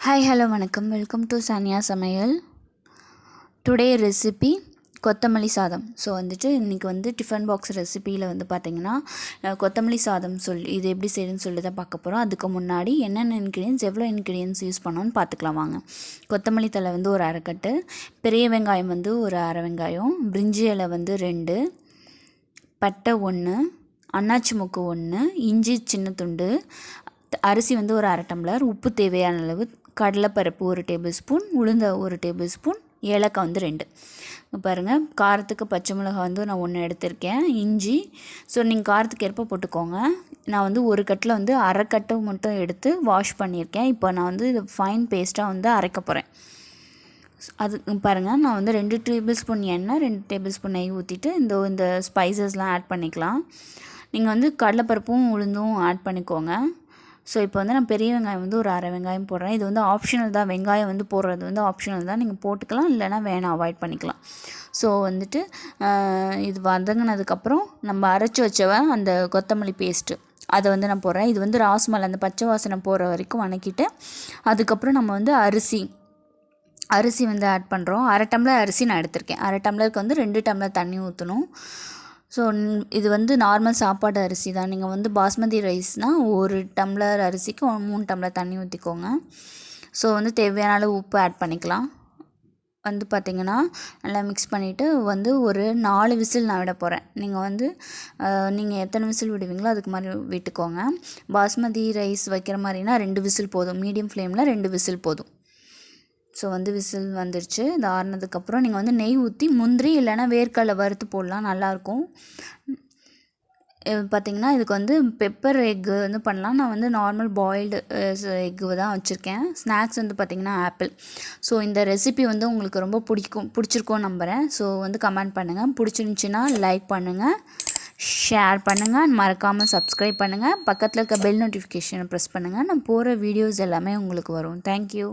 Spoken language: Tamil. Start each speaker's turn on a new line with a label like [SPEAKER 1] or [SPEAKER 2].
[SPEAKER 1] ஹாய் ஹலோ வணக்கம் welcome to Samayal. Today recipe கொத்தமல்லி சாதம். ஸோ இன்றைக்கி டிஃபன் பாக்ஸ் ரெசிப்பியில் பார்த்திங்கன்னா கொத்தமல்லி சாதம் இது எப்படி செய்யணும்னு சொல்லி தான் பார்க்க போகிறோம். அதுக்கு முன்னாடி என்னென்ன இன்க்ரீடியன்ஸ் எவ்வளோ இன்க்ரீடியன்ஸ் யூஸ் பண்ணோன்னு பார்த்துக்கலாம் வாங்க. கொத்தமல்லி தழை ஒரு அரைக்கட்டு, பெரிய வெங்காயம் ஒரு அரை வெங்காயம், பிரிஞ்சி இலை 2, பட்டை 1, அன்னாச்சி மொக்கு 1, இஞ்சி சின்ன துண்டு, அரிசி ஒரு அரை டம்ளர், உப்பு தேவையான அளவு, கடலைப்பருப்பு 1 டேபிள் ஸ்பூன், உளுந்த 1 டேபிள் ஸ்பூன், ஏலக்காய் 2. பாருங்கள், காரத்துக்கு பச்சை மிளகாய் நான் 1 எடுத்திருக்கேன். இஞ்சி நீங்கள் காரத்துக்கு ஏற்ப போட்டுக்கோங்க. நான் ஒரு கட்டில் அரை கட்டு மட்டும் எடுத்து வாஷ் பண்ணியிருக்கேன். இப்போ நான் இது ஃபைன் பேஸ்ட்டாக அரைக்க போகிறேன். அது பாருங்கள், நான் 2 டேபிள் ஸ்பூன் எண்ணெய், 2 டேபிள் ஸ்பூன் நெய் ஊற்றிட்டு இந்த ஸ்பைசஸ்லாம் ஆட் பண்ணிக்கலாம். நீங்கள் கடலைப்பருப்பும் உளுந்தும் ஆட் பண்ணிக்கோங்க. ஸோ இப்போ நான் பெரிய வெங்காயம் ஒரு அரை வெங்காயம் போடுறேன். இது ஆப்ஷனல் தான். வெங்காயம் போடுறது ஆப்ஷனல் தான். நீங்கள் போட்டுக்கலாம், இல்லைனா வேணாம், அவாய்ட் பண்ணிக்கலாம். ஸோ இது வதங்கினதுக்கப்புறம் நம்ம அரைச்சி வச்சவ அந்த கொத்தமல்லி பேஸ்ட்டு அதை நான் போடுறேன். இது ராஸ்மல் அந்த பச்சை வாசனை போகிற வரைக்கும் வணக்கிட்டு அதுக்கப்புறம் நம்ம அரிசி ஆட் பண்ணுறோம். அரை டம்ளர் அரிசி நான் எடுத்திருக்கேன். அரை டம்ளருக்கு 2 டம்ளர் தண்ணி ஊற்றணும். ஸோ இது நார்மல் சாப்பாடு அரிசி தான். நீங்கள் பாஸ்மதி ரைஸ்னால் 1 டம்ளர் அரிசிக்கு 3 டம்ளர் தண்ணி ஊற்றிக்கோங்க. ஸோ தேவையான அளவு உப்பு ஆட் பண்ணிக்கலாம். பார்த்திங்கன்னா நல்லா மிக்ஸ் பண்ணிவிட்டு ஒரு 4 விசில் நான் விட போகிறேன். நீங்கள் எத்தனை விசில் விடுவீங்களோ அதுக்கு மாதிரி விட்டுக்கோங்க. பாஸ்மதி ரைஸ் வைக்கிற மாதிரினா 2 விசில் போதும். மீடியம் ஃப்ளேமில் 2 விசில் போதும். ஸோ விசில் வந்துருச்சு. இது ஆறுனதுக்கப்புறம் நீங்கள் நெய் ஊற்றி முந்திரி இல்லைனா வேர்க்கடலை வறுத்து போடலாம், நல்லாயிருக்கும். பார்த்திங்கன்னா இதுக்கு பெப்பர் எக்கு பண்ணலாம். நான் நார்மல் பாயில்டு எக்கு தான் வச்சுருக்கேன். ஸ்நாக்ஸ் பார்த்திங்கன்னா ஆப்பிள். ஸோ இந்த ரெசிபி உங்களுக்கு ரொம்ப பிடிச்சிருக்கோன்னு நம்புகிறேன். ஸோ கமெண்ட் பண்ணுங்கள். பிடிச்சிருந்துச்சின்னா லைக் பண்ணுங்கள், ஷேர் பண்ணுங்கள், மறக்காமல் சப்ஸ்கிரைப் பண்ணுங்கள். பக்கத்தில் இருக்க பெல் நோட்டிஃபிகேஷனை ப்ரெஸ் பண்ணுங்கள். நான் போகிற வீடியோஸ் எல்லாமே உங்களுக்கு வரும். தேங்க்யூ.